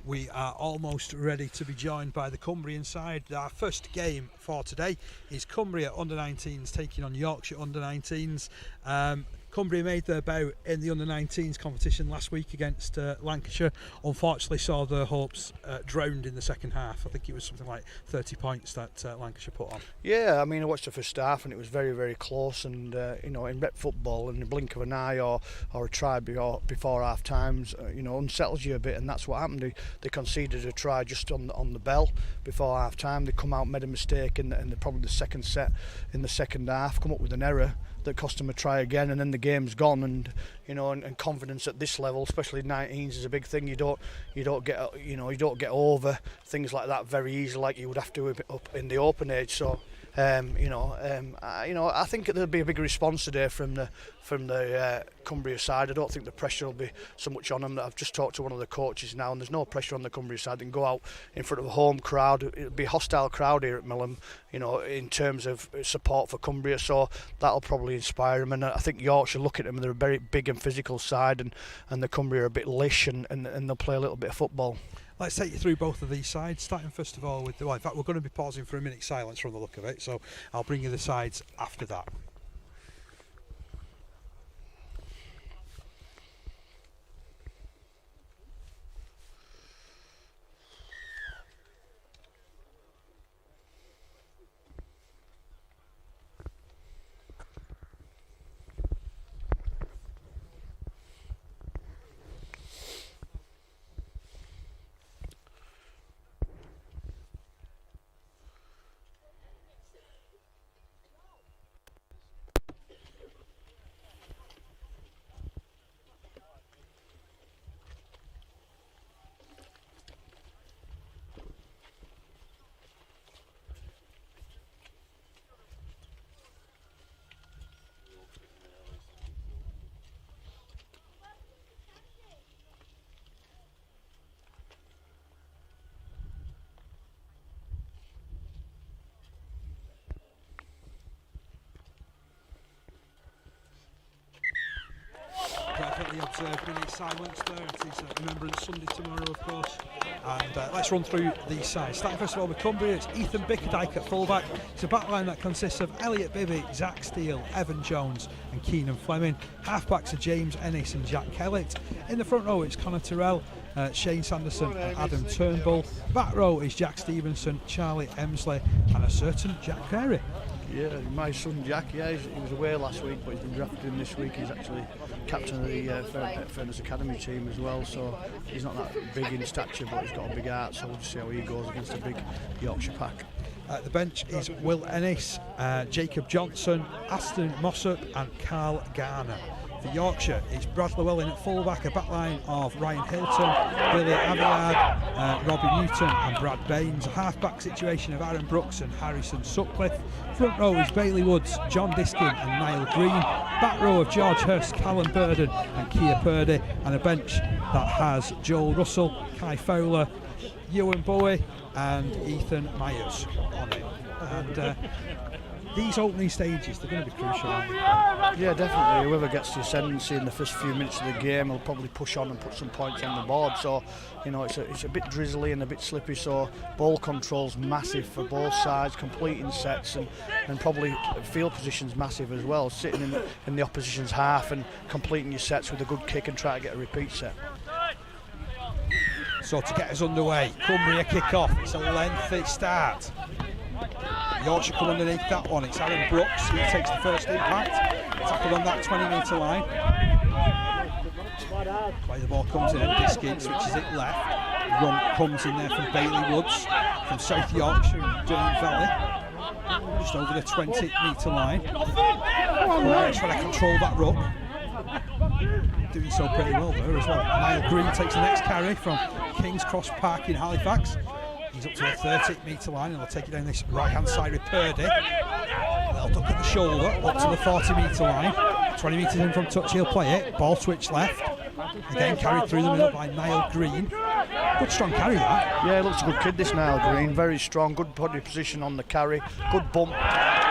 We are almost ready to be joined by the Cumbrian side. Our first game for today is Cumbria under-19s taking on Yorkshire under-19s. Cumbria made their bout in the under-19s competition last week against Lancashire. Unfortunately saw their hopes drowned in the second half. I think it was something like 30 points that Lancashire put on. Yeah, I mean, I watched the first half and it was very, very close, and in rep football, in the blink of an eye or a try before half times, unsettles you a bit, and that's what happened. They conceded a try just on the bell before half time. They come out, made a mistake in probably the second set in the second half, come up with an error that cost them a try again, and then the game's gone. And and confidence at this level, especially 19s, is a big thing. You don't get over things like that very easily, like you would have to up in the open age. So I think there'll be a big response today from the Cumbria side. I don't think the pressure will be so much on them. I've just talked to one of the coaches now, and there's no pressure on the Cumbria side. They can go out in front of a home crowd. It'll be a hostile crowd here at Millom, in terms of support for Cumbria. So that'll probably inspire them. And I think Yorkshire look at them, they're a very big and physical side, and the Cumbria are a bit lish, and they'll play a little bit of football. Let's take you through both of these sides, starting first of all with in fact, we're going to be pausing for a minute's silence from the look of it, so I'll bring you the sides after that. Perfectly observed minute silence there. It is Remembrance Sunday tomorrow, of course. And let's run through these sides. Starting first of all with Cumbria, it's Ethan Bickerdike at fullback. It's a backline that consists of Elliot Bibby, Zach Steele, Evan Jones and Keenan Fleming. Halfbacks are James Ennis and Jack Kellett. In the front row it's Connor Tyrrell, Shane Sanderson and Adam Turnbull. Back row is Jack Stevenson, Charlie Emsley and a certain Jack Carey. Yeah, my son Jack, he was away last week, but he's been drafted in this week. He's actually captain of the Fairness Academy team as well, so he's not that big in stature, but he's got a big heart, so we'll just see how he goes against a big Yorkshire pack. The bench is Will Ennis, Jacob Johnson, Aston Mossop and Carl Garner. For Yorkshire, it's Brad Llewellyn at fullback, a backline of Ryan Hilton, Billy Avillard, Robbie Newton and Brad Baines. A half-back situation of Aaron Brooks and Harrison Sutcliffe. Front row is Bailey Woods, John Diskin and Niall Green. Back row of George Hurst, Callum Burden and Keir Purdy. And a bench that has Joel Russell, Kai Fowler, Ewan Bowie and Ethan Myers on it. And these opening stages, they're going to be crucial, aren't they? Yeah, definitely. Whoever gets the ascendancy in the first few minutes of the game will probably push on and put some points on the board. So, it's a bit drizzly and a bit slippy, so ball control's massive for both sides, completing sets and probably field position's massive as well, sitting in the opposition's half and completing your sets with a good kick and try to get a repeat set. So to get us underway, Cumbria kick off. It's a lengthy start. Yorkshire come underneath that one. It's Aaron Brooks who takes the first impact. Tackled on that 20-metre line. Play the ball comes in and Diskin switches it left. Run comes in there from Bailey Woods from South Yorkshire and Durham Valley. Just over the 20-metre line. Cumbria trying to control that ruck. Doing so pretty well there as well. Niall Green takes the next carry from King's Cross Park in Halifax. He's up to the 30-metre line and they'll take it down this right-hand side with Purdy. They'll duck at the shoulder, up to the 40-metre line. 20 metres in from touch, he'll play it. Ball switch left. Again carried through the middle by Niall Green. Good strong carry that. Yeah, he looks a good kid, this Niall Green. Very strong, good body position on the carry. Good bump.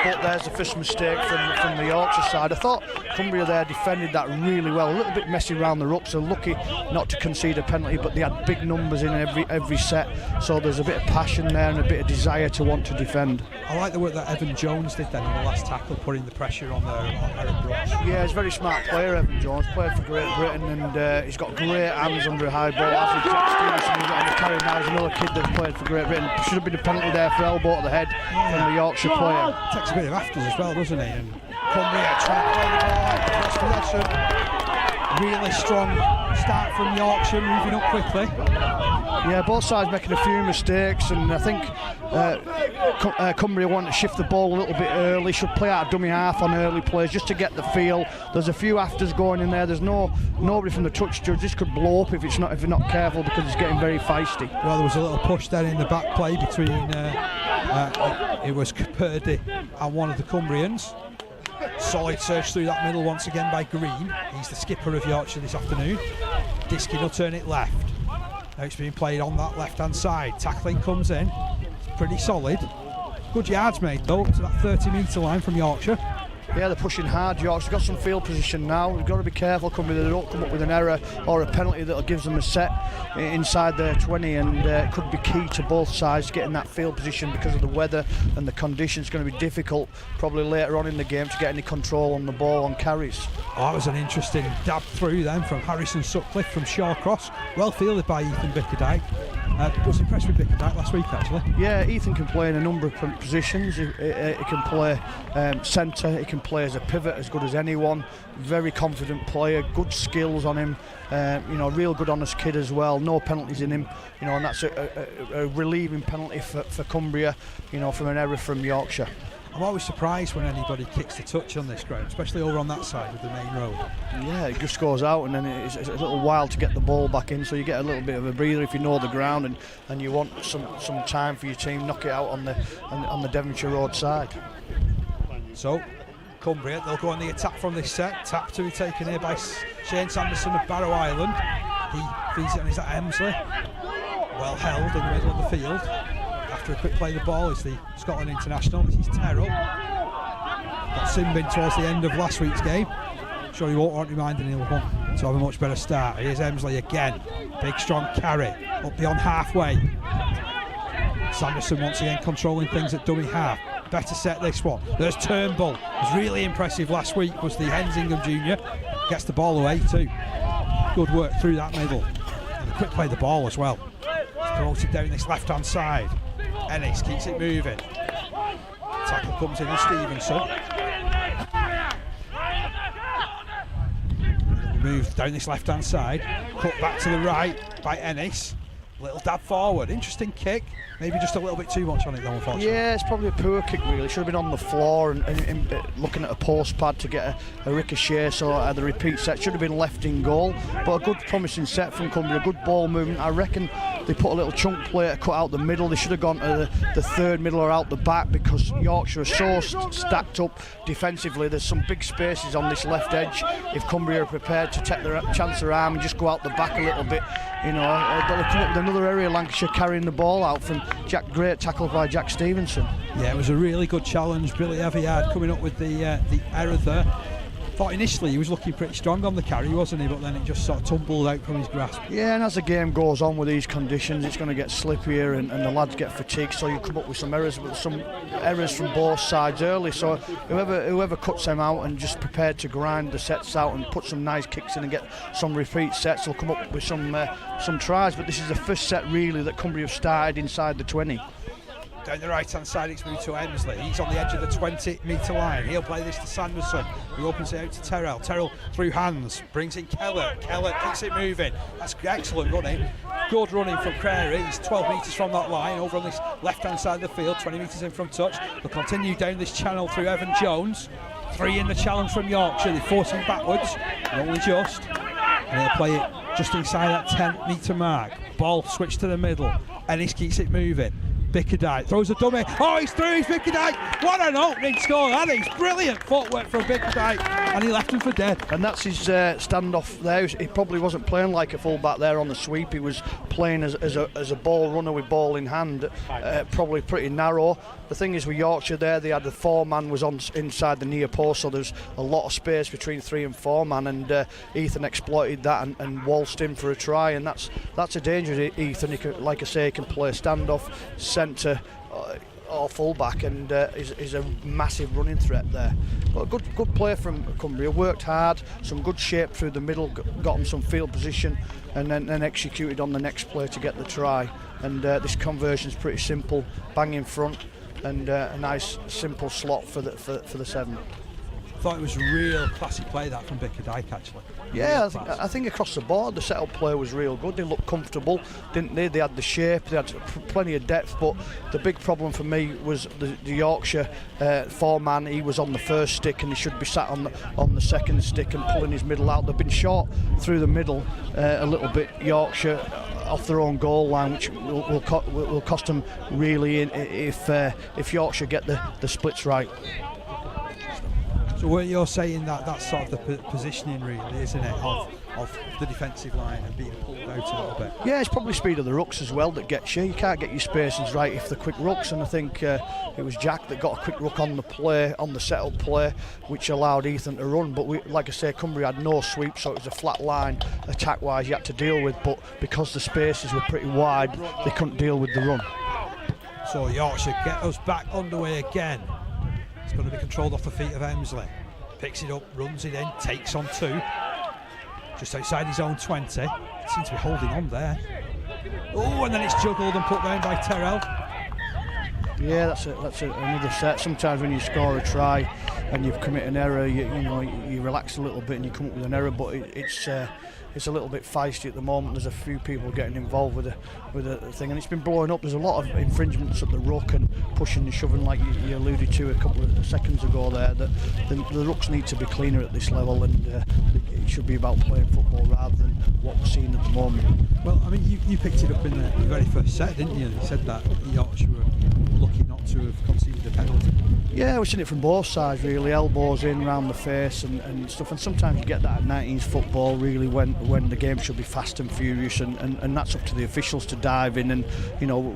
but there's the first mistake from the Yorkshire side. I thought Cumbria there defended that really well, a little bit messy around the ruck, so lucky not to concede a penalty, but they had big numbers in every set, so there's a bit of passion there and a bit of desire to want to defend. I like the work that Evan Jones did then on the last tackle, putting the pressure on Eric Brooks. Yeah, he's a very smart player, Evan Jones, played for Great Britain, and he's got great hands under a high ball. As Jack Stevenson, who's on the carry now, is another kid that's played for Great Britain. Should have been a penalty there for elbow to the head from the Yorkshire player. Takes a bit of afters as well, doesn't he? And Cumbria trying to play the ball across possession. Really strong start from Yorkshire, moving up quickly. Yeah, both sides making a few mistakes, and I think Cumbria want to shift the ball a little bit early, should play out a dummy half on early plays just to get the feel. There's a few afters going in there. There's nobody from the touch judge. This could blow up if you're not careful, because it's getting very feisty. Well, there was a little push then in the back play between it was Purdy and one of the Cumbrians. Solid search through that middle once again by Green. He's the skipper of Yorkshire this afternoon. Diskin will turn it left. Now it's being played on that left-hand side. Tackling comes in. It's pretty solid. Good yards made though, to that 30-metre line from Yorkshire. Yeah, they're pushing hard. Yorkshire's got some field position now. We've got to be careful, Cumbria, they don't come up with an error or a penalty that'll give them a set inside their 20, and it could be key to both sides getting that field position because of the weather and the conditions. It's going to be difficult probably later on in the game to get any control on the ball on carries. Oh, that was an interesting dab through then from Harrison Sutcliffe from Shawcross. Well fielded by Ethan Bickerdike. I was impressed with Bickerdike last week actually. Yeah, Ethan can play in a number of positions. He can play centre, he can play as a pivot as good as anyone. Very confident player, good skills on him. Real good honest kid as well. No penalties in him. And that's a relieving penalty for Cumbria. From an error from Yorkshire. I'm always surprised when anybody kicks the touch on this ground, especially over on that side of the main road. Yeah, it just goes out, and then it's a little while to get the ball back in, so you get a little bit of a breather if you know the ground, and you want some time for your team. Knock it out on the Devonshire Road side. So Cumbria, they'll go on the attack from this set. Tap to be taken here by Shane Sanderson of Barrow Island. He feeds it on his at Emsley. Well held in the middle of the field. After a quick play the ball is the Scotland international, which is Terrell. Got Simbin towards the end of last week's game. Sure he won't want reminding he'll want to have a much better start. Here's Emsley again. Big strong carry up beyond halfway. Sanderson once again controlling things at dummy half. Better set this one. There's Turnbull. Was really impressive last week, was the Hensingham junior. Gets the ball away too. Good work through that middle. And a quick play the ball as well. It's promoted down this left hand side. Ennis keeps it moving. Tackle comes in with Stevenson. Move down this left hand side. Cut back to the right by Ennis. Little dab forward. Interesting kick. Maybe just a little bit too much on it though, unfortunately. Yeah, it's probably a poor kick really. Should have been on the floor and looking at a post pad to get a ricochet, so the repeat set should have been left in goal. But a good promising set from Cumbria, good ball movement. I reckon they put a little chunk play to cut out the middle. They should have gone to the third middle or out the back, because Yorkshire are so stacked up defensively. There's some big spaces on this left edge. If Cumbria are prepared to take their chance their arm and just go out the back a little bit, they'll come up with another area. Lancashire carrying the ball out from Jack. Great tackle by Jack Stevenson. Yeah, it was a really good challenge. Billy Aviard coming up with the error there. Thought initially he was looking pretty strong on the carry, wasn't he? But then it just sort of tumbled out from his grasp. Yeah, and as the game goes on with these conditions, it's going to get slippier and the lads get fatigued. So you come up with some errors from both sides early. So whoever cuts them out and just prepared to grind the sets out and put some nice kicks in and get some repeat sets, will come up with some tries. But this is the first set really that Cumbria have started inside the 20. Down the right hand side it's moved to Emsley. He's on the edge of the 20-metre line. He'll play this to Sanderson, who opens it out to Terrell. Terrell through hands, brings in Keller. Keller keeps it moving. That's excellent running. Good running from Crary. He's 12 metres from that line, over on this left hand side of the field, 20 metres in from touch. They'll continue down this channel through Evan Jones. 3 in the challenge from Yorkshire. They force him backwards, and only just. And he'll play it just inside that 10-metre mark. Ball switched to the middle. Ennis keeps it moving. Bickerdike throws a dummy. Oh, he's through. He's Bickerdike. What an opening score that is. Brilliant footwork from Bickerdike, and he left him for dead. And that's his standoff there. He probably wasn't playing like a fullback there on the sweep. He was playing as a ball runner with ball in hand, probably pretty narrow. The thing is with Yorkshire there, they had the 4-man was on inside the near post, so there's a lot of space between 3 and 4-man, and Ethan exploited that and waltzed in for a try, and that's a danger to Ethan. He can, like I say, he can play standoff, centre or fullback, and is a massive running threat there. But a good play from Cumbria, worked hard, some good shape through the middle, got him some field position, and then executed on the next play to get the try. And this conversion's pretty simple, bang in front, and a nice simple slot for the 7. Thought it was real classy play that from Bickerdike actually. Yeah, I think across the board the set-up play was real good. They looked comfortable, didn't they? They had the shape, they had plenty of depth, but the big problem for me was the Yorkshire 4-man. He was on the first stick and he should be sat on the second stick and pulling his middle out. They've been short through the middle a little bit, Yorkshire, off their own goal line, which will cost them really if Yorkshire get the splits right. So what you're saying that's sort of the positioning really, isn't it, of the defensive line and being pulled out a little bit? Yeah, it's probably speed of the rucks as well that gets you. You can't get your spacings right if they're quick rucks, and I think it was Jack that got a quick ruck on the set-up play, which allowed Ethan to run. But like I say, Cumbria had no sweep, so it was a flat line attack-wise you had to deal with. But because the spaces were pretty wide, they couldn't deal with the run. So Yorkshire get us back underway again. It's going to be controlled off the feet of Emsley. Picks it up, runs it in, takes on 2. Just outside his own 20. Seems to be holding on there. Oh, and then it's juggled and put down by Terrell. Yeah, that's another set. Sometimes when you score a try and you've committed an error, you relax a little bit and you come up with an error, but it's a little bit feisty at the moment. There's a few people getting involved with the thing, and it's been blowing up. There's a lot of infringements at the ruck and pushing and shoving, like you alluded to a couple of seconds ago there. That the rucks need to be cleaner at this level, and it should be about playing football rather than what we're seeing at the moment. Well, I mean, you picked it up in the very first set, didn't you? You said that Yorkshire were lucky not to have conceded a penalty. Yeah, we've seen it from both sides really, elbows in round the face and stuff, and sometimes you get that at 19s football really when the game should be fast and furious, and that's up to the officials to dive in. And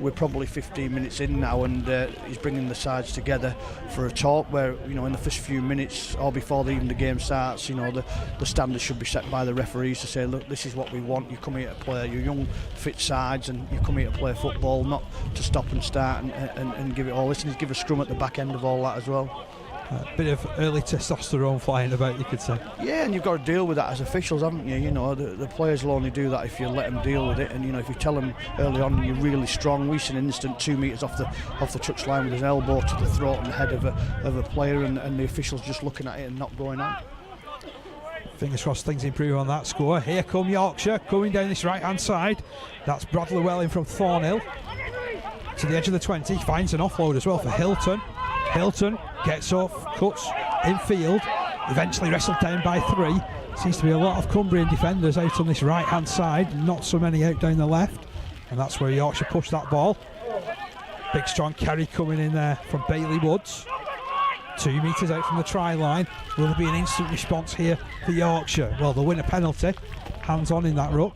we're probably 15 minutes in now, and he's bringing the sides together for a talk where in the first few minutes or before even the game starts, the standards should be set by the referees to say, look, this is what we want. You come here to play, you're young fit sides, and you come here to play football, not to stop and start and give it all. Listen, give a scrum at the back end of all that as well. A bit of early testosterone flying about, you could say. Yeah, and you've got to deal with that as officials, haven't you? The players will only do that if you let them deal with it, and if you tell them early on you're really strong. We've seen an instant 2 metres off the touchline with his elbow to the throat and the head of a player, and the officials just looking at it and not going on. Fingers crossed things improve on that score. Here come Yorkshire coming down this right hand side. That's Bradley Welling from Thornhill to the edge of the 20. He finds an offload as well for Hilton. Hilton gets off, cuts infield, eventually wrestled down by 3. Seems to be a lot of Cumbrian defenders out on this right hand side, not so many out down the left, and that's where Yorkshire pushed that ball. Big strong carry coming in there from Bailey Woods. 2 metres out from the try line. Will there be an instant response here for Yorkshire? Well, they'll win a penalty, hands on in that ruck.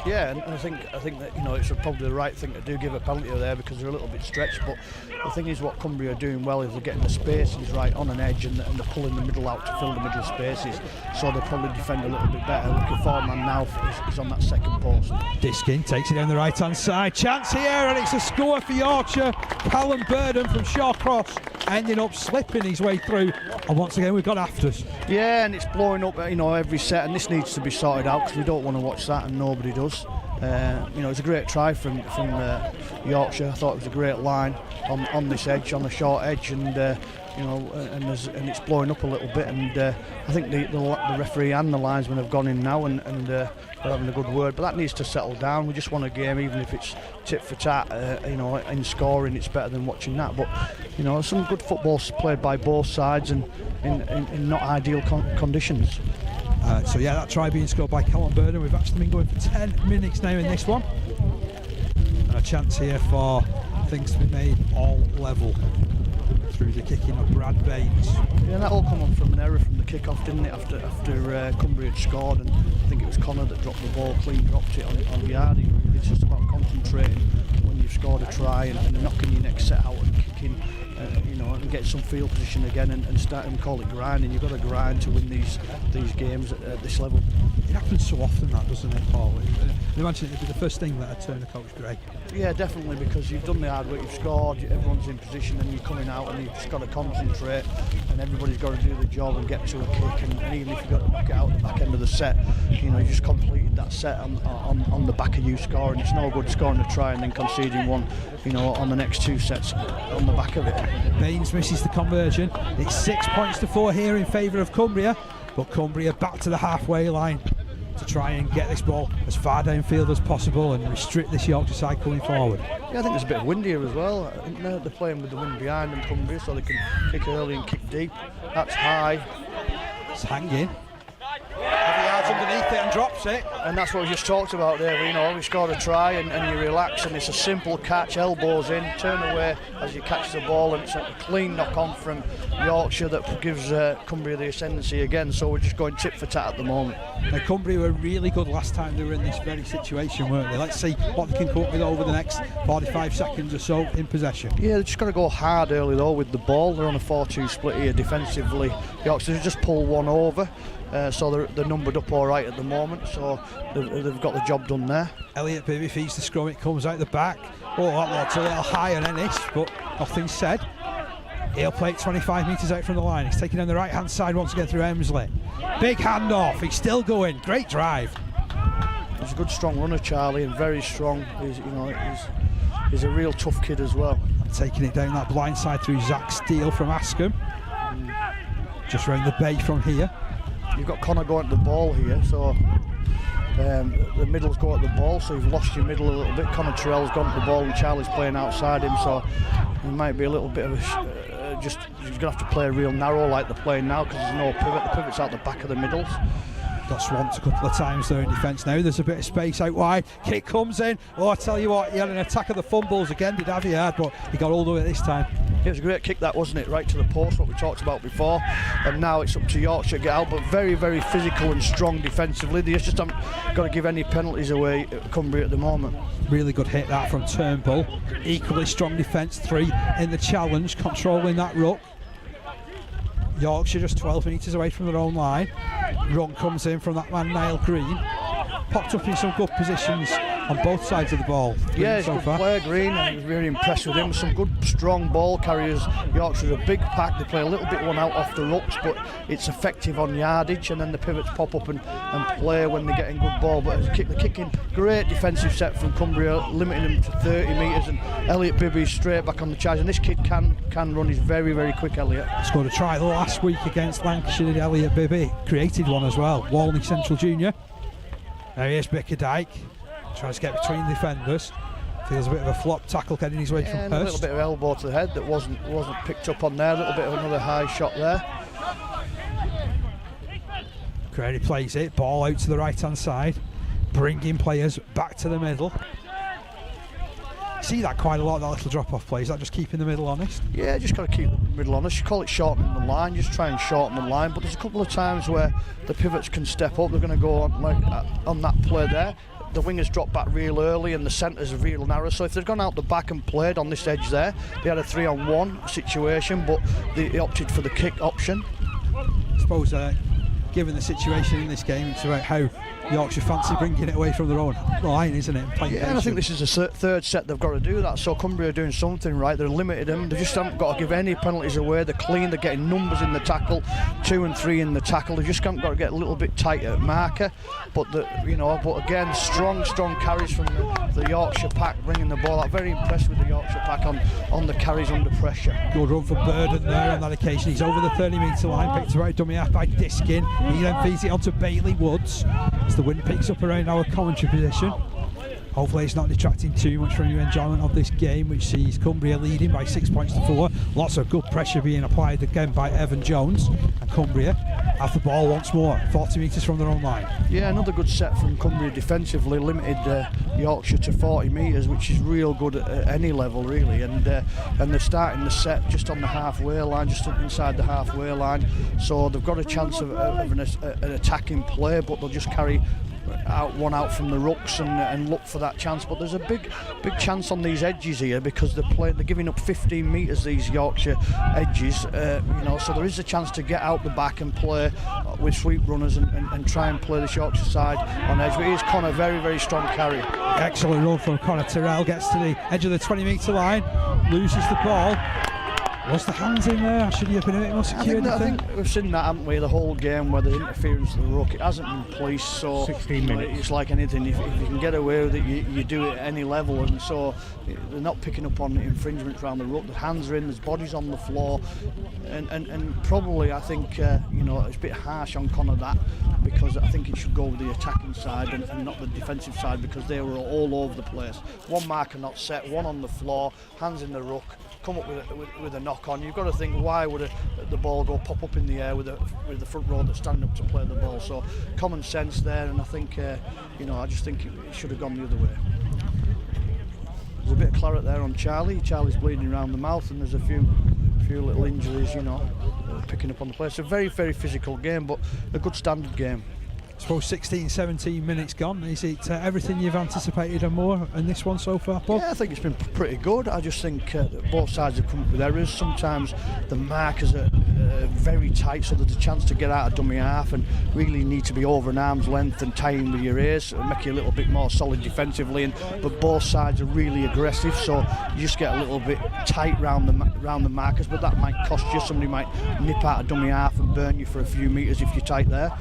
Yeah, and I think that it's probably the right thing to do, give a penalty there because they're a little bit stretched. But the thing is, what Cumbria are doing well is they're getting the spaces right on an edge, and they're pulling the middle out to fill the middle spaces. So they'll probably defend a little bit better. Look at 4-man now is on that second post. Diskin takes it down the right hand side. Chance here, and it's a score for Yorkshire. Callum Burden from Shawcross ending up slipping his way through, and once again we've got afters. Yeah, and it's blowing up every set, and this needs to be sorted out because we don't want to watch that, and nobody does. It's a great try from Yorkshire. I thought it was a great line on this edge, on the short edge, and it's blowing up a little bit. And I think the referee and the linesman have gone in now, and they're having a good word. But that needs to settle down. We just want a game, even if it's tit for tat. In scoring, it's better than watching that. But some good football played by both sides, and in not ideal conditions. So yeah, that try being scored by Callum Burden. We've actually been going for 10 minutes now in this one. And a chance here for things to be made all level through the kicking of Brad Baines. Yeah, that all come on from an error from the kick-off, didn't it, after Cumbria had scored, and I think it was Connor that dropped the ball, clean dropped it on Yardy. It's just about concentrating when you've scored a try and knocking your next set out and kicking, and get some field position again and starting to call it grinding. You've got to grind to win these games at this level. It happens so often, that, doesn't it, Paul? I imagine it'd be the first thing that I'd turn a coach grey. Yeah, definitely, because you've done the hard work, you've scored, everyone's in position, and you're coming out and you've just got to concentrate, and everybody's got to do the job and get to a kick, and even if you've got to knock it out at the back end of the set, you just completed that set on the back of you scoring. It's no good scoring a try and then conceding one, on the next two sets on the back of it. Baines misses the conversion. It's 6 points to 4 here in favour of Cumbria, but Cumbria back to the halfway line to try and get this ball as far downfield as possible and restrict this Yorkshire side coming forward. Yeah, I think there's a bit of wind here as well. I think they're playing with the wind behind them, Cumbria, so they can kick early and kick deep. That's high. It's hanging. Heavy yards underneath it and drops it. And that's what we just talked about there. We scored a try and you relax, and it's a simple catch, elbows in, turn away as you catch the ball, and it's a clean knock on from Yorkshire that gives Cumbria the ascendancy again. So we're just going tit for tat at the moment. Now, Cumbria were really good last time they were in this very situation, weren't they? Let's see what they can come up with over the next 45 seconds or so in possession. Yeah, they've just got to go hard early though with the ball. They're on a 4-2 split here defensively. Yorkshire just pull one over. So they're numbered up all right at the moment, so they've got the job done there. Elliot Bibby feeds the scrum, it comes out the back. Oh, that's a little high on Ennis, but nothing's said. He'll play it 25 metres out from the line. He's taking down the right hand side once again through Emsley. Big handoff, he's still going, great drive. He's a good strong runner, Charlie, and very strong. He's a real tough kid as well. Taking it down that blind side through Zach Steele from Askham. Just round the bay from here. You've got Connor going to the ball here, so the middle's go at the ball, so you've lost your middle a little bit. Connor Terrell's gone to the ball and Charlie's playing outside him, so it might be a little bit of you're going to have to play real narrow like they're playing now, because there's no pivot. The pivot's out the back of the middles. Got swamped a couple of times there in defence. Now there's a bit of space out wide. Kick comes in. Oh, I tell you what, he had an attack of the fumbles again, did Aviad, but he got hold of it this time. It was a great kick, that, wasn't it? Right to the post, what we talked about before. And now it's up to Yorkshire to get out, but very, very physical and strong defensively. They just haven't got to give any penalties away at Cumbria at the moment. Really good hit that from Turnbull. Equally strong defence, 3 in the challenge, controlling that ruck. Yorkshire just 12 metres away from their own line. Run comes in from that man Niall Green. Popped up in some good positions on both sides of the ball. Yeah, he's a good player, Green. I was really impressed with him. Some good, strong ball carriers. Yorkshire's a big pack. They play a little bit one out off the rucks, but it's effective on yardage, and then the pivots pop up and play when they're getting good ball. But the kicking, great defensive set from Cumbria, limiting them to 30 metres, and Elliot Bibby straight back on the charge. And this kid can run. He's very, very quick, Elliot. Scored a try last week against Lancashire, did Elliot Bibby. Created one as well. Walney Central Junior. There he is, Bickerdike. Tries to get between defenders. Feels a bit of a flop tackle getting his way from Hurst. A little bit of elbow to the head that wasn't picked up on there. A little bit of another high shot there. Grady plays it, ball out to the right hand side, bringing players back to the middle. See that quite a lot, that little drop off play. Is that just keeping the middle honest? Yeah, just got to keep the middle honest. You call it shortening the line, just try and shorten the line. But there's a couple of times where the pivots can step up. They're going to go on that play there. The wingers drop back real early and the centres are real narrow, so if they'd gone out the back and played on this edge there, they had a 3-on-1 situation, but they opted for the kick option. I suppose given the situation in this game, it's about how Yorkshire fancy bringing it away from their own line, isn't it? Yeah, and I think this is the third set they've got to do that, so Cumbria are doing something right. They're limited them, they just haven't got to give any penalties away. They're clean, they're getting numbers in the tackle, 2 and 3 in the tackle. They just haven't got to get a little bit tighter at marker, but again, strong carries from the Yorkshire pack, bringing the ball out. Very impressed with the Yorkshire pack on the carries under pressure. Good run for Burden there on that occasion. He's over the 30-metre line, picked right dummy half by Diskin. He then feeds it onto Bailey Woods as the wind picks up around our commentary position. Hopefully it's not detracting too much from your enjoyment of this game, which sees Cumbria leading by 6 points to 4. Lots of good pressure being applied again by Evan Jones and Cumbria. have the ball once more, 40 metres from their own line. Yeah, another good set from Cumbria defensively, limited Yorkshire to 40 metres, which is real good at any level really, and they're starting the set just on the halfway line, just inside the halfway line, so they've got a chance of an attacking play, but they'll just carry one out from the rucks and look for that chance. But there's a big chance on these edges here, because they're giving up 15 metres, these Yorkshire edges, so there is a chance to get out the back and play with sweep runners and try and play the Yorkshire side on edge. But here's Connor, very, very strong carry. Excellent run from Connor Tyrrell, gets to the edge of the 20 metre line, loses the ball. Was the hands in there? Should he have been a bit more secure? I think we've seen that, haven't we, the whole game, where the interference of the ruck, it hasn't been policed, so 16 minutes. It's like anything, if you can get away with it, you do it at any level, and so they're not picking up on infringements around the ruck. The hands are in, there's bodies on the floor, and probably I think it's a bit harsh on Connor, that, because I think it should go with the attacking side and not the defensive side, because they were all over the place. One marker not set, one on the floor, hands in the ruck, come up with a knock on. You've got to think, why would the ball go pop up in the air with the front row that's standing up to play the ball? So common sense there, and I think I just think it should have gone the other way. There's a bit of claret there on Charlie. Charlie's bleeding around the mouth, and there's a few little injuries, picking up on the play. It's a very, very physical game, but a good standard game. I suppose 16, 17 minutes gone. Is it everything you've anticipated and more in this one so far, Bob? Yeah, I think it's been pretty good. I just think that both sides have come up with errors. Sometimes the markers are very tight, so there's a chance to get out of dummy half and really need to be over an arm's length and tying with your ears, make you a little bit more solid defensively. But both sides are really aggressive, so you just get a little bit tight round the markers. But that might cost you. Somebody might nip out of dummy half and burn you for a few metres if you're tight there.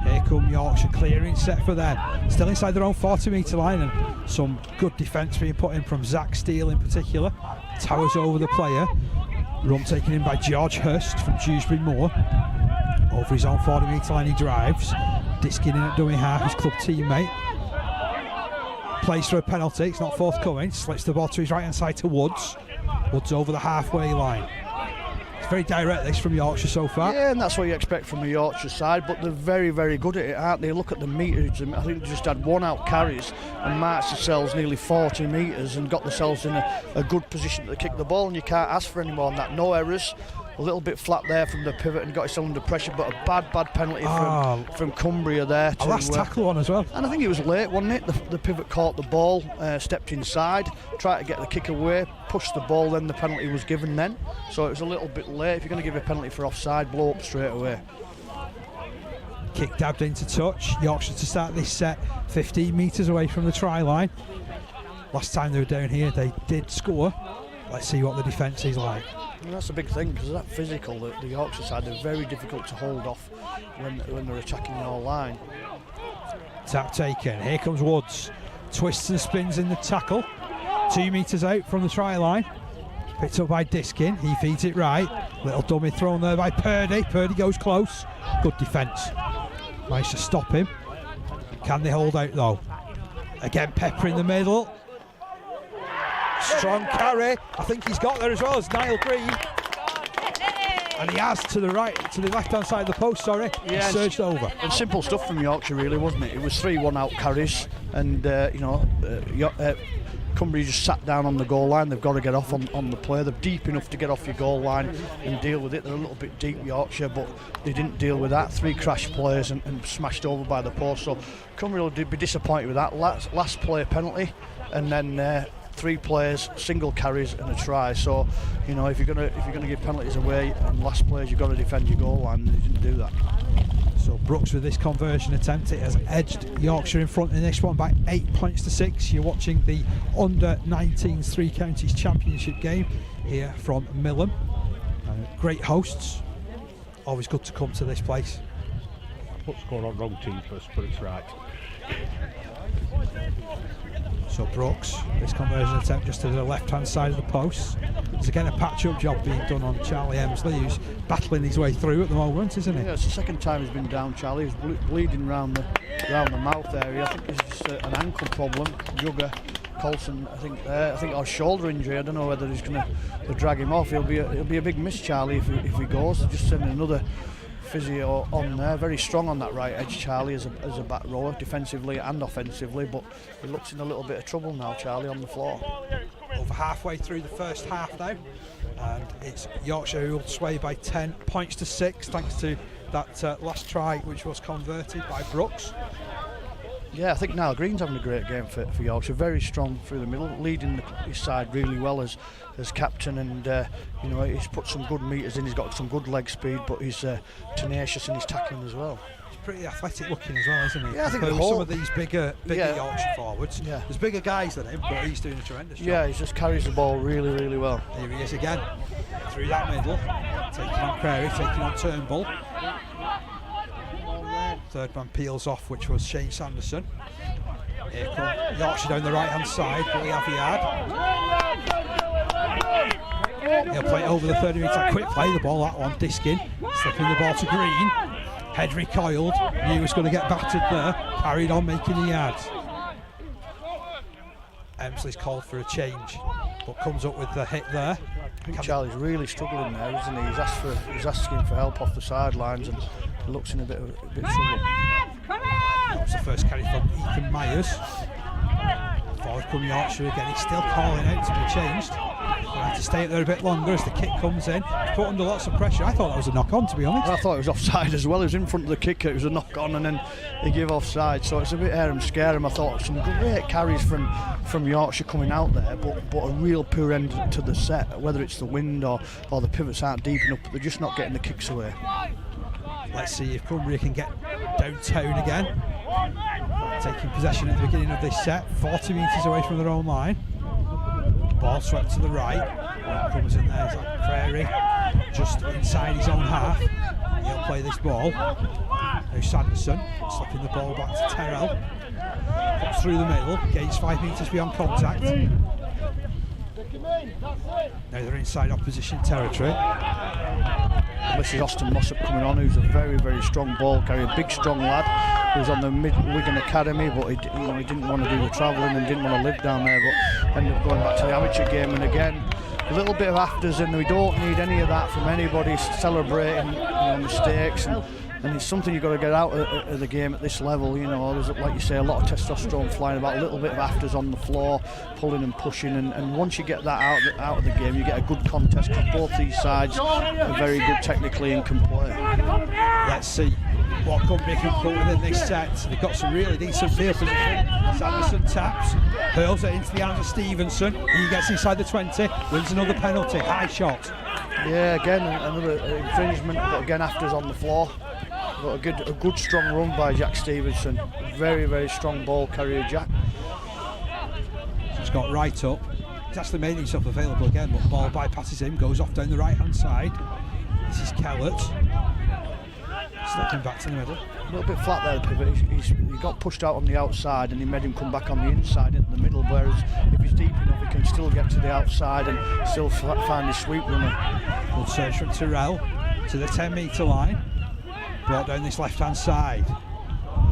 Here come Yorkshire, clearing set for them. Still inside their own 40 metre line, and some good defence being put in from Zach Steele in particular. Towers over the player. Run taken in by George Hurst from Dewsbury Moor. Over his own 40 metre line he drives. Disking in at dummy half, his club teammate. Plays for a penalty, it's not forthcoming. Slips the ball to his right hand side to Woods. Woods over the halfway line. Very direct this from Yorkshire so far. Yeah, and that's what you expect from a Yorkshire side, but they're very, very good at it, aren't they? Look at the meterage. I think they just had one out carries and marched themselves nearly 40 metres and got themselves in a good position to kick the ball, and you can't ask for any more than that. No errors. A little bit flat there from the pivot and got himself under pressure, but a bad penalty from Cumbria there. A last tackle one as well. And I think it was late, wasn't it? The pivot caught the ball, stepped inside, tried to get the kick away, pushed the ball, then the penalty was given then. So it was a little bit late. If you're going to give a penalty for offside, blow up straight away. Kick dabbed into touch. Yorkshire to start this set 15 metres away from the try line. Last time they were down here, they did score. Let's see what the defence is like. And that's a big thing, because that physical, the Yorkshire side, they're very difficult to hold off when they're attacking your line. Tap taken. Here comes Woods. Twists and spins in the tackle. 2 metres out from the try line. Picked up by Diskin. He feeds it right. Little dummy thrown there by Purdy. Purdy goes close. Good defence. Managed to stop him. Can they hold out though? Again, Pepper in the middle. Strong carry. I think he's got there as well as Niall Green. And he has to the left hand side of the post, sorry. Yeah, he surged over. And simple stuff from Yorkshire really, wasn't it? It was 3 1-out carries, and Cumbria just sat down on the goal line. They've got to get off on the play. They're deep enough to get off your goal line and deal with it. They're a little bit deep, Yorkshire, but they didn't deal with that. 3 crash plays and smashed over by the post. So Cumbria will be disappointed with that. Last play penalty, and then 3 players, single carries and a try. So if you're gonna give penalties away and last plays, you've got to defend your goal line, and they didn't do that. So Brooks with this conversion attempt, it has edged Yorkshire in front in this one by 8 points to 6. You're watching the under-19s 3 Counties Championship game here from Millom. Great hosts, always good to come to this place. I put score on wrong team first, but it's right. So Brooks, this conversion attempt just to the left-hand side of the post. There's again a patch-up job being done on Charlie Emsley, who's battling his way through at the moment, isn't he? Yeah, it's the second time he's been down, Charlie. He's bleeding round the mouth area. I think it's just an ankle problem. Jugger, Colson, I think our shoulder injury. I don't know whether he's going to drag him off. He'll be a big miss, Charlie, if he goes. They're just sending another physio on there, very strong on that right edge, Charlie, as a back rower, defensively and offensively, but he looks in a little bit of trouble now, Charlie, on the floor. Over halfway through the first half now, and it's Yorkshire who will sway by 10 points to 6 thanks to that last try which was converted by Brooks. Yeah, I think Niall Green's having a great game for Yorkshire, very strong through the middle, leading his side really well as captain, and you know, he's put some good meters in, he's got some good leg speed, but he's tenacious in his tackling as well. He's pretty athletic looking as well, isn't he? Yeah, I think some of these bigger Yorkshire forwards, there's bigger guys than him, but he's doing a tremendous job. Yeah, he just carries the ball really, really well. Here he is again, through that middle, taking on Prairie, taking on Turnbull. Third man peels off, which was Shane Sanderson. Here come Yorkshire down the right hand side, but we have Yard. He'll play it over the 30 metre, quick play, the ball, that one, Diskin, slipping the ball to Green. Head recoiled, knew he was going to get battered there, carried on making the yards. Emsley's called for a change, but comes up with the hit there. I think Charlie's really struggling there, isn't he? He's asking for help off the sidelines, and he looks in a bit of trouble. That was the first carry from Ethan Myers. Forward come Yorkshire again, he's still calling out to be changed. He'll have to stay up there a bit longer as the kick comes in. He's put under lots of pressure. I thought that was a knock on, to be honest. Well, I thought it was offside as well. He was in front of the kicker, it was a knock on, and then he gave offside, so it's a bit air and scare him. I thought some great carries from Yorkshire coming out there, but a real poor end to the set, whether it's the wind or the pivots aren't deep enough, but they're just not getting the kicks away. Let's see if Cumbria can get downtown again. Taking possession at the beginning of this set, 40 metres away from their own line. Ball swept to the right. Comes in there, Zach Prairie, just inside his own half. He'll play this ball. Now Sanderson, slipping the ball back to Terrell. Comes through the middle, gains 5 metres beyond contact. Now they're inside opposition territory. This is Austin Mossop coming on, who's a very, very strong ball carrier, big strong lad, who's on the Wigan Academy, but he didn't want to do the travelling and didn't want to live down there, but ended up going back to the amateur game. And again, a little bit of afters, and we don't need any of that from anybody celebrating mistakes, and it's something you've got to get out of the game at this level. You know, there's, like you say, a lot of testosterone flying about, a little bit of afters on the floor, pulling and pushing, and once you get that out of the game, you get a good contest, because both these sides are very good technically and can play. Let's see what Cumbria can put within this set. They've got some really decent field position. Sanderson taps, hurls it into the hands of Stevenson. He gets inside the 20, wins another penalty, high shot. Yeah, again another infringement, but again afters on the floor. But a good strong run by Jack Stevenson. Very, very strong ball carrier, Jack. He's got right up. He's actually made himself available again, but the ball bypasses him, goes off down the right hand side. This is Kellett. Slipping back to the middle. A little bit flat there, the pivot. He got pushed out on the outside, and he made him come back on the inside into the middle, whereas if he's deep enough, he can still get to the outside and still find his sweep runner. Good search from Terrell to the 10 metre line. Brought down this left hand side.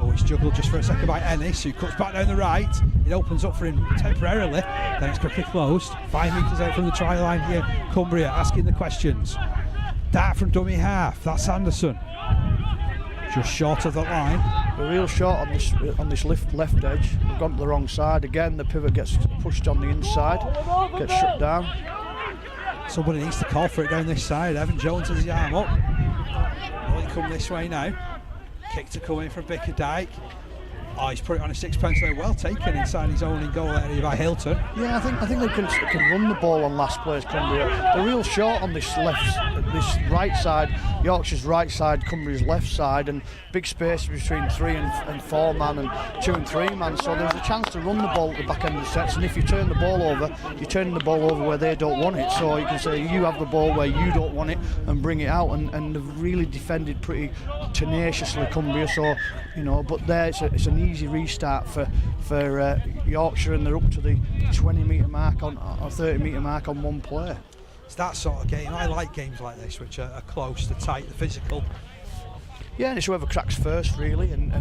Oh, he's juggled just for a second by Ennis, who cuts back down the right. It opens up for him temporarily, then it's quickly closed. 5 metres out from the try line here. Cumbria asking the questions. Dart from dummy half, that's Anderson. Just short of the line. A real shot on this left edge. We've gone to the wrong side again. The pivot gets pushed on the inside, gets shut down. Somebody needs to call for it down this side. Evan Jones has his arm up. Will he come this way now? Kick to come in from Bickerdike. Oh, he's put it on a sixpence there. Well taken inside his own in goal area by Hilton. Yeah, I think they can run the ball on last players, Cumbria. They're real short on this right side, Yorkshire's right side, Cumbria's left side, and big space between 3 and 4 man and 2 and 3 man. So there's a chance to run the ball at the back end of the sets, and if you turn the ball over, you're turning the ball over where they don't want it. So you can say you have the ball where you don't want it and bring it out, and they've really defended pretty tenaciously, Cumbria. So but there it's an easy restart for Yorkshire, and they're up to the 20 metre mark or 30 metre mark on one play. It's that sort of game. I like games like this, which are close, they're tight, they're physical. Yeah, and it's whoever cracks first, really, and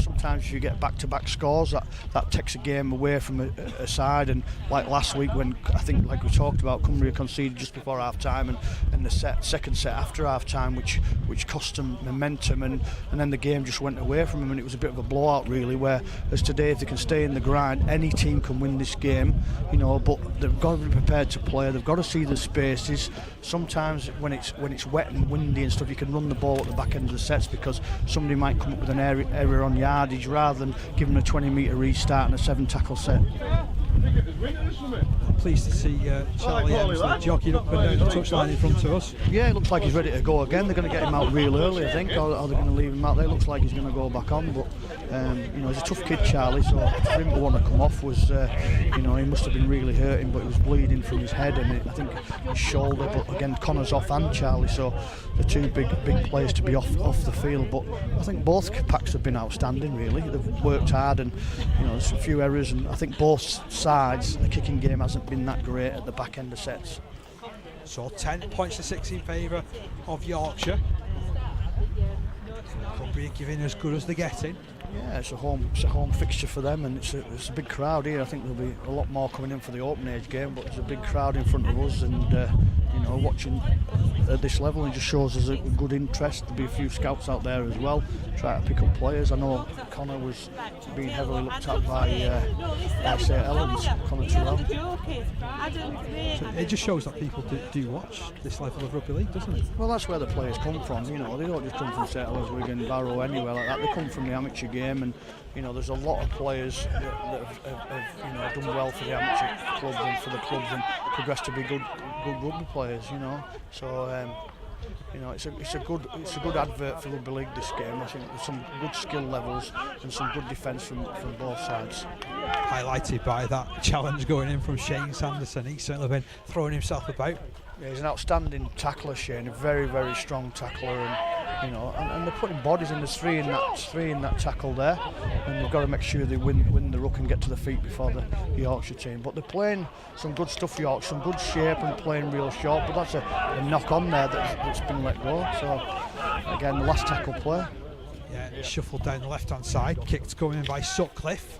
sometimes if you get back-to-back scores, that takes a game away from a side. And like last week, when I think, like we talked about, Cumbria conceded just before half-time, and the second set after half-time, which cost them momentum, and then the game just went away from them, and it was a bit of a blowout, really. Whereas today, if they can stay in the grind, any team can win this game, but they've got to be prepared to play. They've got to see the spaces. Sometimes when it's wet and windy and stuff, you can run the ball at the back end of the sets because somebody might come up with an error on yardage rather than giving a 20-metre restart and a 7-tackle set. Pleased to see Charlie Hemsley jockeying up and down the touchline in front of us. Yeah, it looks like he's ready to go again. They're going to get him out real early, I think, or they're going to leave him out there. It looks like he's going to go back on, but he's a tough kid, Charlie, so for him to want to come off was, he must have been really hurting, but he was bleeding from his head and I think his shoulder. But again, Connor's off and Charlie, so the two big players to be off the field. But I think both packs have been outstanding, really. They've worked hard, and there's a few errors, and I think both sides, the kicking game hasn't been that great at the back end of sets. So 10 points to 6 in favour of Yorkshire. Cumbria giving as good as they're getting. Yeah, it's a home fixture for them, and it's a big crowd here. I think there'll be a lot more coming in for the open age game, but there's a big crowd in front of us, and watching at this level, it just shows us a good interest. There'll be a few scouts out there as well, try to pick up players. I know Connor was being heavily looked at by St Helens, Connor Terrell. So it just shows that people do watch this level of rugby league, doesn't it? Well, that's where the players come from. They don't just come from St Helens, Wigan, Barrow, anywhere like that. They come from the amateur game, and there's a lot of players that have done well for the amateur clubs and for the clubs and progressed to be good rugby players. So it's a good advert for rugby league, this game. I think there's some good skill levels and some good defence from both sides. Highlighted by that challenge going in from Shane Sanderson. He's certainly been throwing himself about. Yeah, he's an outstanding tackler, Shane. A very, very strong tackler, and they're putting bodies in. There's three in that tackle there, and they've got to make sure they win the ruck and get to the feet before the Yorkshire team. But they're playing some good stuff, Yorkshire, some good shape and playing real short. But that's a knock on there that's been let go. So again, the last tackle play. Yeah, it's shuffled down the left-hand side. Kicked coming in by Sutcliffe.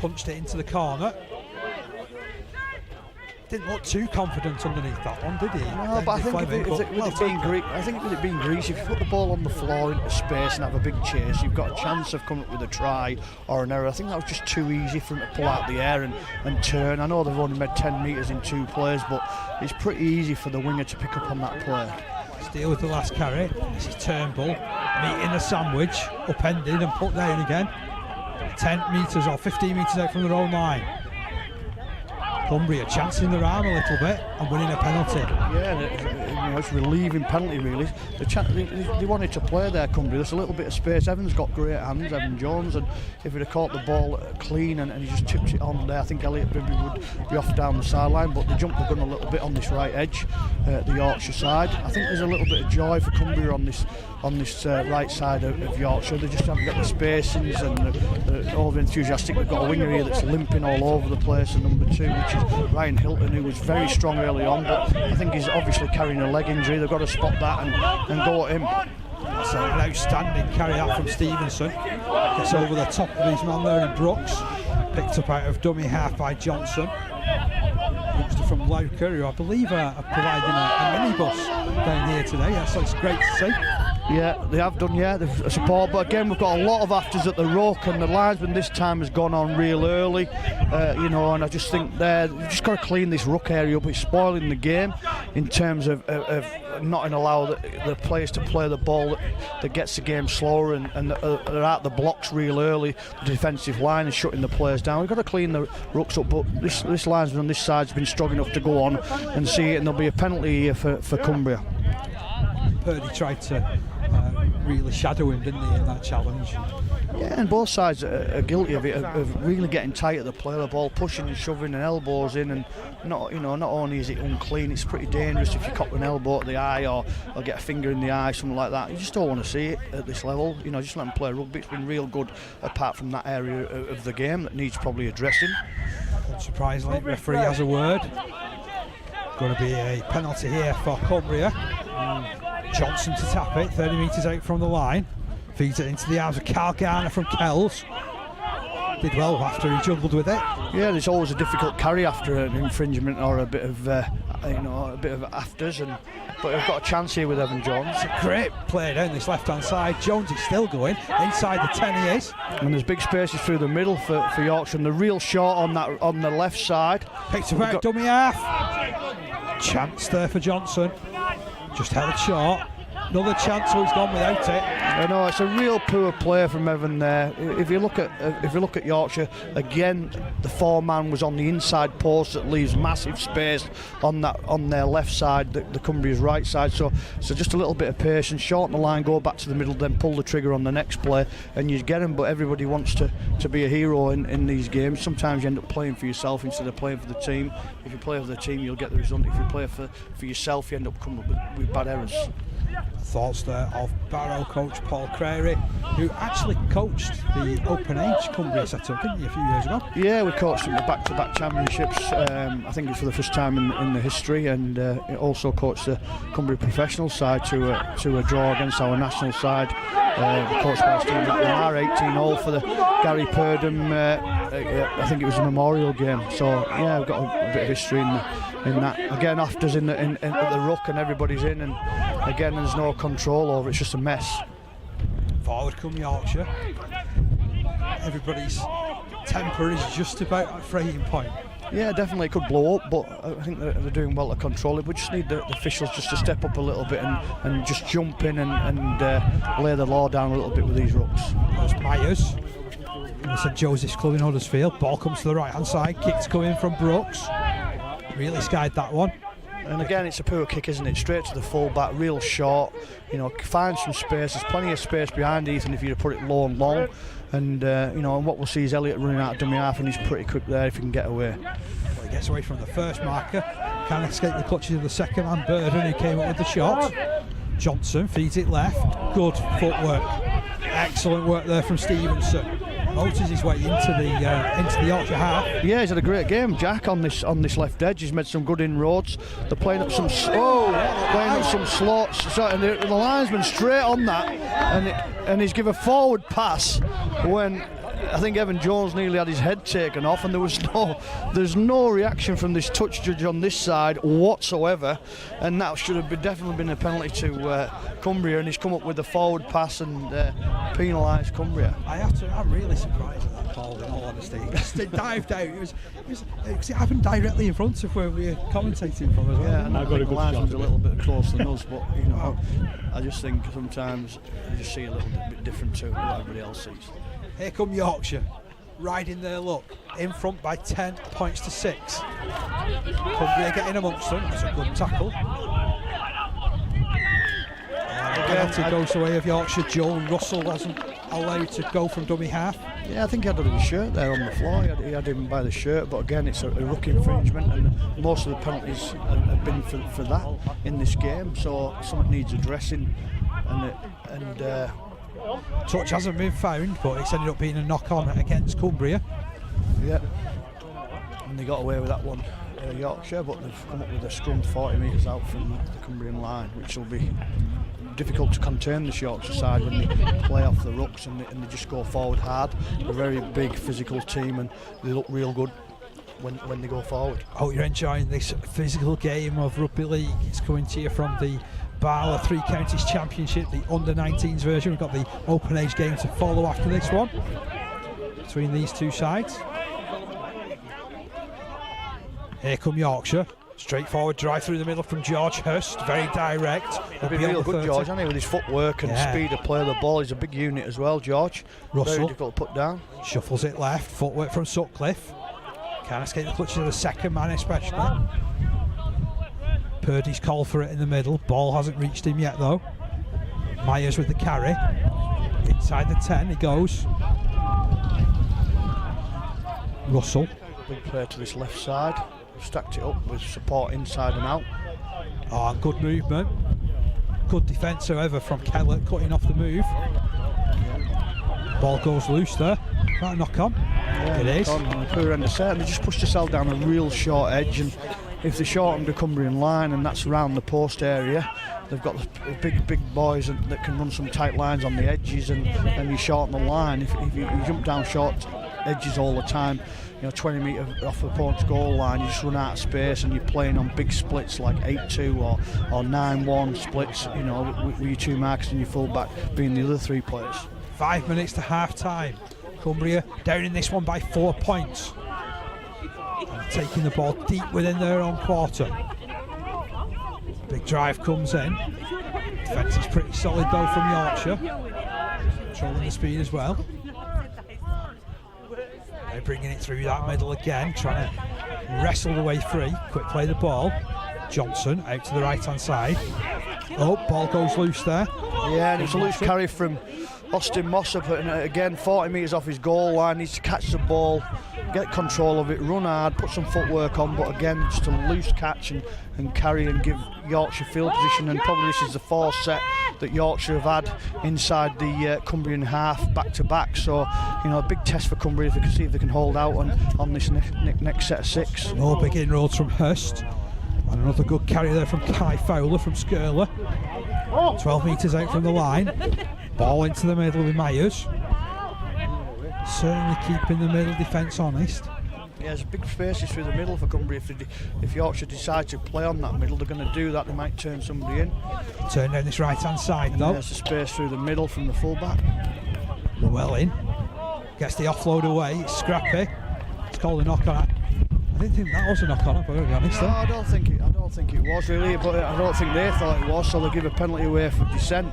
Punched it into the corner. Didn't look too confident underneath that one, did he? No, but I think with it being Greece, if you put the ball on the floor into space and have a big chase, you've got a chance of coming up with a try or an error. I think that was just too easy for him to pull out the air and turn. I know they've only made 10 metres in 2 plays, but it's pretty easy for the winger to pick up on that play. Steele with the last carry. This is Turnbull meeting the sandwich, upended and put down again. 10 metres or 15 metres out from their own line. Cumbria chancing their arm a little bit and winning a penalty. Yeah, it's a relieving penalty, really. They wanted to play there, Cumbria. There's a little bit of space. Evan's got great hands, Evan Jones, and if he'd have caught the ball clean and he just tips it on there, I think Elliot Bibby would be off down the sideline. But they jumped the gun a little bit on this right edge, the Yorkshire side. I think there's a little bit of joy for Cumbria on this right side of Yorkshire. They just haven't got the spacings and over enthusiastic. They've got a winger here that's limping all over the place, and number 2, which is Ryan Hilton, who was very strong early on, but I think he's obviously carrying a leg injury. They've got to spot that and go at him. That's an outstanding carry out from Stevenson. Gets over the top of his man there in Brooks. Picked up out of dummy half by Johnson. Youngster from Lauker, who I believe are providing a minibus down here today. So it's great to see. Yeah, they have done, they've support, but again we've got a lot of afters at the ruck, and the linesman this time has gone on real early, and I just think you've just got to clean this ruck area up. It's spoiling the game in terms of not allow the players to play the ball that gets the game slower, and they're at the blocks real early, the defensive line is shutting the players down. We've got to clean the rucks up, but this linesman on this side's been strong enough to go on and see it, and there'll be a penalty here for Cumbria. Purdy tried to really shadow him, didn't he, in that challenge? Yeah, and both sides are guilty of it, of really getting tight at the play, the ball pushing and shoving and elbows in, and not only is it unclean, it's pretty dangerous if you cop an elbow at the eye or get a finger in the eye, something like that. You just don't want to see it at this level. Just let them play rugby. It's been real good apart from that area of the game that needs probably addressing. Unsurprisingly, referee has a word. Going to be a penalty here for Cumbria. Johnson to tap it, 30 metres out from the line. Feeds it into the arms of Carl Garner from Kells. Did well after he juggled with it. Yeah, there's always a difficult carry after an infringement or a bit of afters, but we've got a chance here with Evan Jones. Great play down this left-hand side. Jones is still going inside the 10. He is, and there's big spaces through the middle for Yorkshire. And the real shot on the left side. Picked up out dummy half. Chance there for Johnson. Just held short. Another chance, so he's gone without it. I know, it's a real poor play from Evan there. If you look at Yorkshire again, the 4-man was on the inside post that leaves massive space on their left side, the Cumbria's right side. So just a little bit of patience, shorten the line, go back to the middle, then pull the trigger on the next play, and you get them. But everybody wants to be a hero in these games. Sometimes you end up playing for yourself instead of playing for the team. If you play for the team, you'll get the result. If you play for yourself, you end up coming up with bad errors. Thoughts there of Barrow coach Paul Crary, who actually coached the Open Age Cumbria setup, didn't he, a few years ago? Yeah, we coached in the back-to-back championships. I think it's for the first time in the history, and he also coached the Cumbria professional side to a draw against our national side. Coached by Stephen McNamara, 18-all for the Gary Purdom. I think it was a memorial game. So yeah, we've got a bit of history in that. Again, afters at the ruck, and everybody's in, and again there's no control over it. It's just a mess. Forward come Yorkshire. Everybody's temper is just about at freezing point. Yeah, definitely it could blow up, but I think they're doing well to control it. We just need the officials just to step up a little bit and just jump in and lay the law down a little bit with these rucks. There's Myers in the St Joseph's Club in Huddersfield. Ball comes to the right hand side, kicks coming from Brooks. Really skied that one. And again, it's a poor kick, isn't it? Straight to the full back, real short. Find some space. There's plenty of space behind Ethan if you put it low and long. And and what we'll see is Elliott running out of dummy half, and he's pretty quick there if he can get away. Well, he gets away from the first marker. Can't escape the clutches of the second man, Burden, who came up with the shot. Johnson feeds it left. Good footwork. Excellent work there from Stevenson. Motors his way into the Yorkshire half. Yeah, he's had a great game, Jack, on this left edge. He's made some good inroads. They're playing up some slots, and the linesman straight on that, and he's given a forward pass when I think Evan Jones nearly had his head taken off, and there's no reaction from this touch judge on this side whatsoever, and that should have definitely been a penalty to Cumbria, and he's come up with a forward pass and penalised Cumbria. I'm really surprised at that call, in all honesty. It dived out. It happened directly in front of where we were commentating from as well. Yeah, and I got a good shot. A little bit closer than us, but I just think sometimes you just see a little bit different to what everybody else sees. Here come Yorkshire, riding their luck, in front by 10 points to 6. Cumbria getting amongst them. That's a good tackle. Penalty goes the way of Yorkshire. Joel Russell wasn't allowed to go from dummy half. Yeah, I think he had his shirt there on the floor. He had him by the shirt, but again, it's a ruck infringement, and most of the penalties have been for that in this game. So something needs addressing, and touch hasn't been found, but it's ended up being a knock-on against Cumbria. Yeah, and they got away with that one, Yorkshire, but they've come up with a scrum 40 metres out from the Cumbrian line, which will be difficult to contain this Yorkshire side when they play off the rucks and they just go forward hard. They're a very big physical team, and they look real good when they go forward. Hope you're enjoying this physical game of rugby league. It's coming to you from the Barla Three Counties Championship, the under-19s version. We've got the open age game to follow after this one between these two sides. Here come Yorkshire. Straightforward drive through the middle from George Hurst, very direct. He's been real good, George, hasn't he, with his footwork and speed of play of the ball. He's a big unit as well, George. Russell, very difficult to put down. Shuffles it left, footwork from Sutcliffe. Can't escape the clutches of the second man especially. Purdy's called for it in the middle. Ball hasn't reached him yet though. Myers with the carry. Inside the 10 he goes. Russell. Big play to this left side. Stacked it up with support inside and out. Oh, good movement. Good defence, however, from Kellett, cutting off the move. Ball goes loose there. That knock on. Yeah, it is. Poor end of set, and they just pushed themselves down a real short edge, and if they shorten the Cumbrian line, and that's around the post area, they've got the big boys that can run some tight lines on the edges, and you shorten the line. If you jump down short edges all the time, 20 metres off the opponent's goal line, you just run out of space, and you're playing on big splits like 8-2 or 9-1 splits, with your two markers and your full-back being the other three players. 5 minutes to half-time. Cumbria down in this one by 4 points. And taking the ball deep within their own quarter. Big drive comes in. Defence is pretty solid though from Yorkshire. Controlling the speed as well. They're bringing it through that middle again, trying to wrestle the way free. Quick play the ball. Johnson out to the right hand side. Oh, ball goes loose there. Yeah, and it's a loose carry from Austin Mossop, and again 40 metres off his goal line, needs to catch the ball, get control of it, run hard, put some footwork on, but again just a loose catch and carry and give Yorkshire field position. And probably this is the fourth set that Yorkshire have had inside the Cumbrian half back to back, so a big test for Cumbria if they can see if they can hold out on this next set of 6. More big inroads from Hurst, and another good carry there from Kai Fowler from Skirler. 12 metres out from the line. Ball into the middle with Myers. Certainly keeping the middle defence honest. Yeah, there's big spaces through the middle for Cumbria. If Yorkshire decide to play on that middle, they're going to do that. They might turn somebody in. Turn down this right hand side though. There's a space through the middle from the fullback. Llewellyn gets the offload away. It's scrappy. It's called a knock on it. I didn't think that was a knock on it, but to be honest. No, I don't think it was really, but I don't think they thought it was, so they'll give a penalty away for dissent.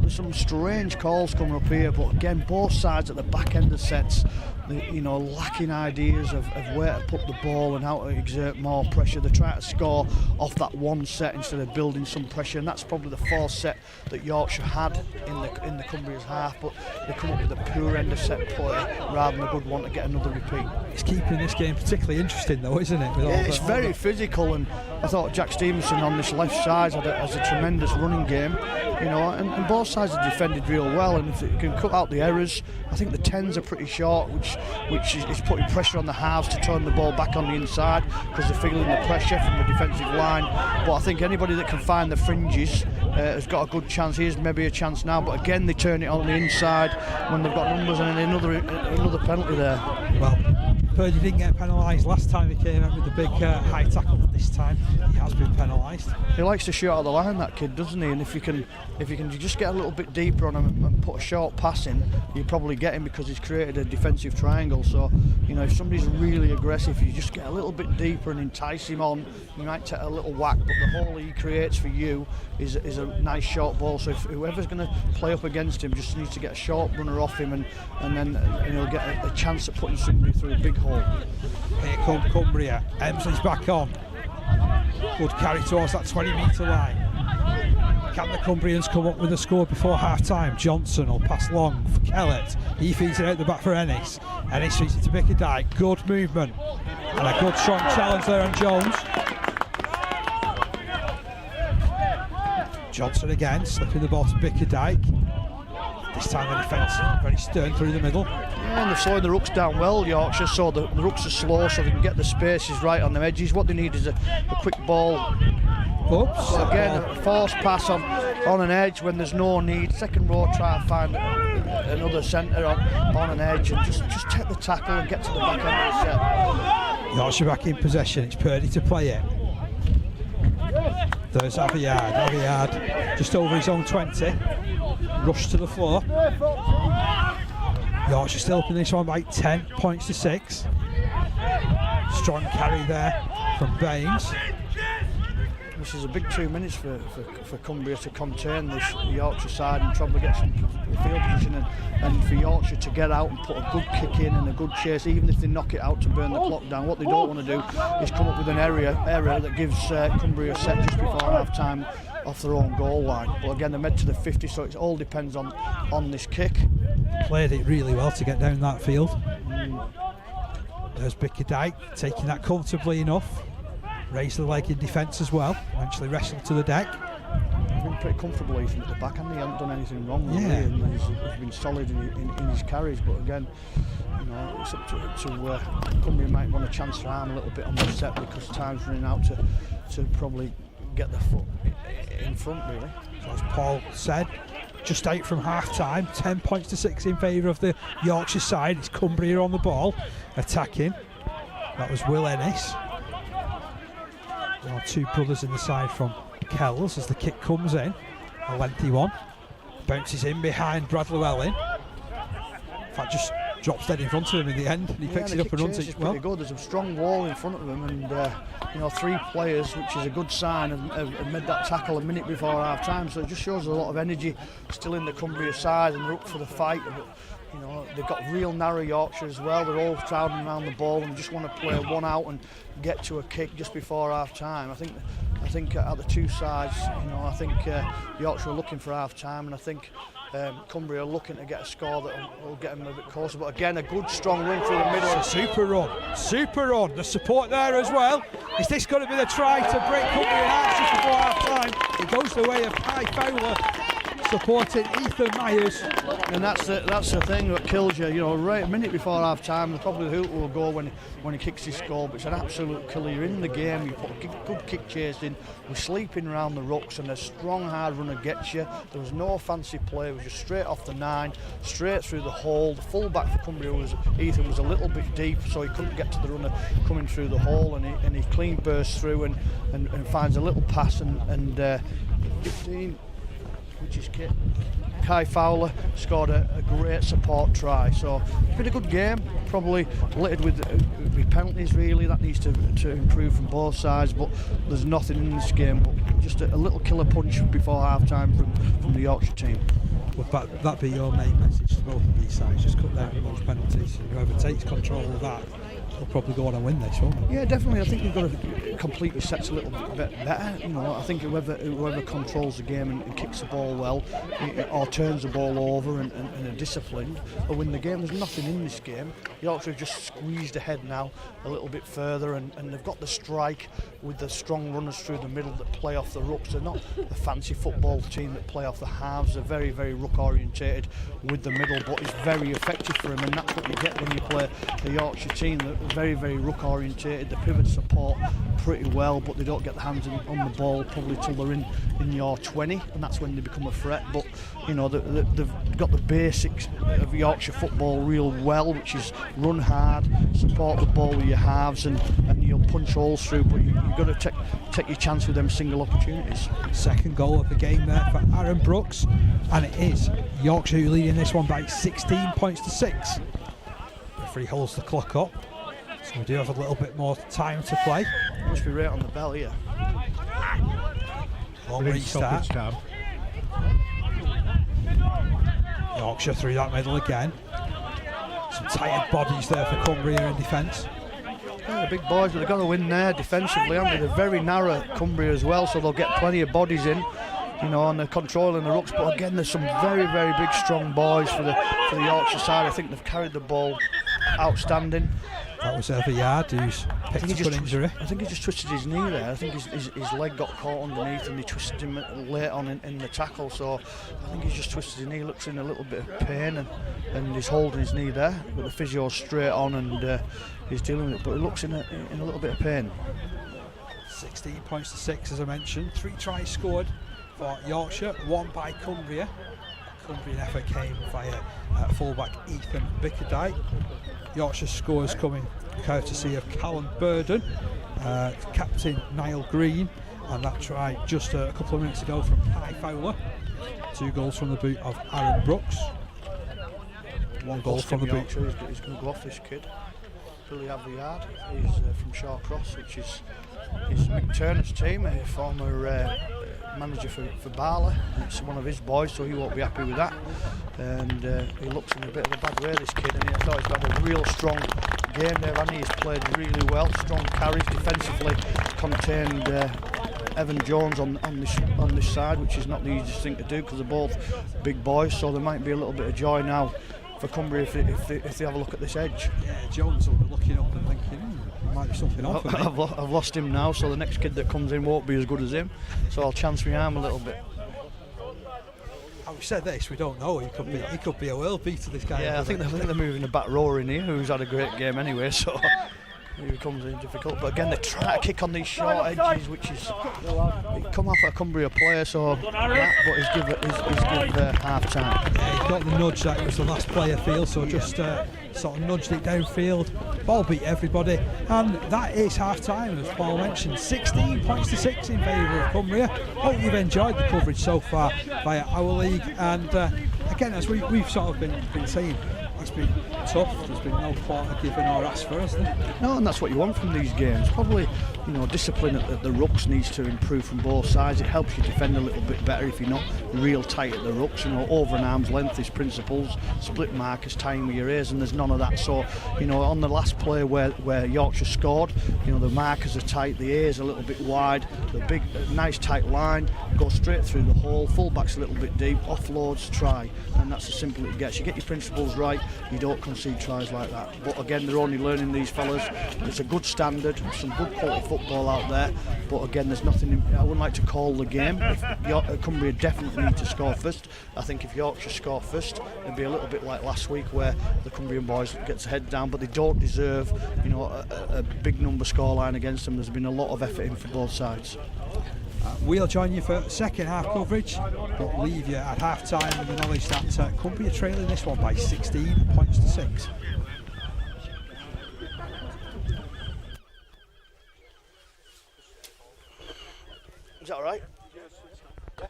There's some strange calls coming up here, but again, both sides at the back end of sets, lacking ideas of where to put the ball and how to exert more pressure. They're trying to score off that one set instead of building some pressure, and that's probably the fourth set that Yorkshire had in the Cumbria's half, but they come up with a poor end of set play rather than a good one to get another repeat. It's keeping this game particularly interesting though, isn't it? It's very physical, and I thought Jack Stevenson on this left side has a tremendous running game, and both sides have defended real well, and if they can cut out the errors, I think the 10s are pretty short, which is putting pressure on the halves to turn the ball back on the inside because they're feeling the pressure from the defensive line. But I think anybody that can find the fringes has got a good chance. Here's maybe a chance now, but again they turn it on the inside when they've got numbers, and another penalty there. Well, Purdy didn't get penalised last time he came out with the big high tackle, but this time he has been penalised. He likes to shoot out of the line, that kid, doesn't he? And if you can just get a little bit deeper on him and put a short pass in, you probably get him because he's created a defensive triangle. So, if somebody's really aggressive, you just get a little bit deeper and entice him on, you might take a little whack, but the hole he creates for you is a nice short ball. So if whoever's going to play up against him just needs to get a short runner off him, and then he'll get a chance at putting somebody through a big hole. Here comes Cumbria. Emsley's back on. Good carry towards that 20-metre line. Can the Cumbrians come up with a score before half-time? Johnson will pass long for Kellett. He feeds it out the back for Ennis. Ennis feeds it to Bickerdike. Good movement. And a good strong challenge there on Jones. Johnson again, slipping the ball to Bickerdike. This time the defence very stern through the middle. Yeah, and they're slowing the rucks down well, Yorkshire, so the rucks are slow so they can get the spaces right on the edges. What they need is a quick ball. Oops. So again, a forced pass on an edge when there's no need. Second row, try to find another centre on an edge and just take the tackle and get to the back end of the set. Yorkshire back in possession. It's Purdy to play it. There's Aviard just over his own 20. Rush to the floor. Yorkshire still up in this one by 10 points to 6. Strong carry there from Baines. This is a big 2 minutes for Cumbria to contain this Yorkshire side and probably get some field position, and for Yorkshire to get out and put a good kick in and a good chase, even if they knock it out to burn the clock down. What they don't want to do is come up with an error that gives Cumbria a set just before half time off their own goal line. But again, they're made to the 50, so it all depends on this kick. Played it really well to get down that field. There's Bickerdike taking that comfortably enough. Raised the leg in defence as well. Eventually wrestled to the deck. been pretty comfortable, Ethan, at the back, and he hasn't done anything wrong really, Yeah. and he's been solid in his carries. But again, you know, it's up to Cumbria might want to chance their arm a little bit on this set because time's running out to probably get the foot in front really. So as Paul said, just out from half time, 10 points to 6 in favour of the Yorkshire side. It's Cumbria on the ball, attacking. That was Will Ennis. There are two brothers in the side from Kells as the kick comes in. A lengthy one. Bounces in behind Bradley Welling. In fact, just drops dead in front of him in the end, and he picks it up and runs it well. Pretty good. There's a strong wall in front of him, and you know, 3 players, which is a good sign, have made that tackle a minute before half time. So it just shows a lot of energy still in the Cumbria side, and they're up for the fight. You know, they've got real narrow Yorkshire as well. They're all crowding around the ball and just want to play one out and get to a kick just before half time. I think at the two sides, you know, I think Yorkshire are looking for half time, and I think Cumbria are looking to get a score that will get them a bit closer. But again, a good strong run through the middle. Super run. The support there as well. Is this going to be the try to break Cumbria in half just before half time? It goes the way of Kai Fowler, supporting Ethan Myers. And that's the thing that kills you. You know, right a minute before half time, probably the hoot will go when he kicks his goal. But it's an absolute killer. You're in the game. You put a good kick chase in. We're sleeping around the rucks, and a strong hard runner gets you. There was no fancy play. It was just straight off the 9, straight through the hole. The full back for Cumbria Ethan was a little bit deep, so he couldn't get to the runner coming through the hole, and he clean bursts through and finds a little pass and 15. Which is Kai Fowler scored a great support try. So it's been a good game, probably littered with penalties really. That needs to improve from both sides, but there's nothing in this game but just a little killer punch before half time from the Yorkshire team. Would that be your main message to both of these sides? Just cut down those penalties, and whoever takes control of that will probably go on and win this, won't they? Yeah, definitely. I think you've got to completely set a little bit better. You know, I think whoever controls the game and kicks the ball well, or turns the ball over and are disciplined, will win the game. There's nothing in this game. Yorkshire have just squeezed ahead now a little bit further, and they've got the strike with the strong runners through the middle that play off the rucks. They're not the fancy football team that play off the halves. They're very, very ruck orientated with the middle, but it's very effective for them, and that's what you get when you play the Yorkshire team. They're very, very ruck orientated. The pivot support pretty well, but they don't get the hands on the ball probably till they're in your 20, and that's when they become a threat. But you know, they've got the basics of Yorkshire football real well, which is run hard, support the ball with your halves, and you'll punch holes through, but you've got to take your chance with them single opportunities. Second goal of the game there for Aaron Brooks, and it is Yorkshire who leading this one by 16 points to 6. Referee holds the clock up, so we do have a little bit more time to play. Must be right on the bell here. Long restart. Yorkshire through that middle again. Some tired bodies there for Cumbria in defence. Yeah, the big boys, but they've got to win there defensively, haven't they? They're very narrow, Cumbria as well, so they'll get plenty of bodies in, you know, and they're controlling the rucks. But again, there's some very, very big, strong boys for the Yorkshire side. I think they've carried the ball outstanding. That was Everyard, who's picked up an injury. I think he just twisted his knee there. I think his leg got caught underneath, and he twisted him late on in the tackle. So I think he's just twisted his knee. Looks in a little bit of pain, and he's holding his knee there. But the physio's straight on, and he's dealing with it. But he looks in a little bit of pain. 16 points to 6, as I mentioned. 3 tries scored for Yorkshire, 1 by Cumbria. Cumbrian effort came via fullback Ethan Bickerdike. Yorkshire scores coming courtesy of Callum Burden, captain Niall Green, and that try just a couple of minutes ago from Kai Fowler. 2 goals from the boot of Aaron Brooks. 1 goal from the boot. He's going to go off, this kid. Billy Everyard. He's from Shawcross, which is Mick Turner's team, a former manager for Barley. It's one of his boys, so he won't be happy with that. And he looks in a bit of a bad way, this kid, and I thought he's had a real strong game there, and he's played really well. Strong carries defensively, contained Evan Jones on this side, which is not the easiest thing to do because they're both big boys, so there might be a little bit of joy now for Cumbria if they have a look at this edge. Yeah, Jones will be looking up and thinking, there might be something off. I've lost him now, so the next kid that comes in won't be as good as him, so I'll chance my arm a little bit. we said this, we don't know. He could be a world beater, this guy. Yeah, I think they're moving the back rower in here, who's had a great game anyway, so he becomes difficult. But again, they try to kick on these short edges, which is it come off a Cumbria player, so that, but he's give half time. Yeah, he's got the nudge that it was the last player field, so just sort of nudged it downfield. Ball beat everybody, and that is half time, as Paul mentioned. 16 points to 6 in favour of Cumbria. Hope you've enjoyed the coverage so far via our league, and again, as we've sort of been saying, it's been tough. There's been no quarter given or asked for us. No, and that's what you want from these games. Probably, discipline at the rucks needs to improve from both sides. It helps you defend a little bit better if you're not real tight at the rucks. Over an arm's length is principles. Split markers, tying with your ears, and there's none of that. So, on the last play where Yorkshire scored, the markers are tight, the ears a little bit wide, the big, nice tight line, go straight through the hole. Fullback's a little bit deep, offloads, try, and that's as simple as it gets. You get your principles right, you don't concede tries like that. But again, they're only learning, these fellas. It's a good standard, some good quality football out there. But again, there's nothing. I wouldn't like to call the game. Cumbria definitely need to score first. I think if Yorkshire score first, it'd be a little bit like last week where the Cumbrian boys gets a head down. But they don't deserve, a big number scoreline against them. There's been a lot of effort in for both sides. We'll join you for second half coverage, but leave you at half time with the knowledge that Cumbria trailing this one by 16 points to 6. Is that all right? Yeah,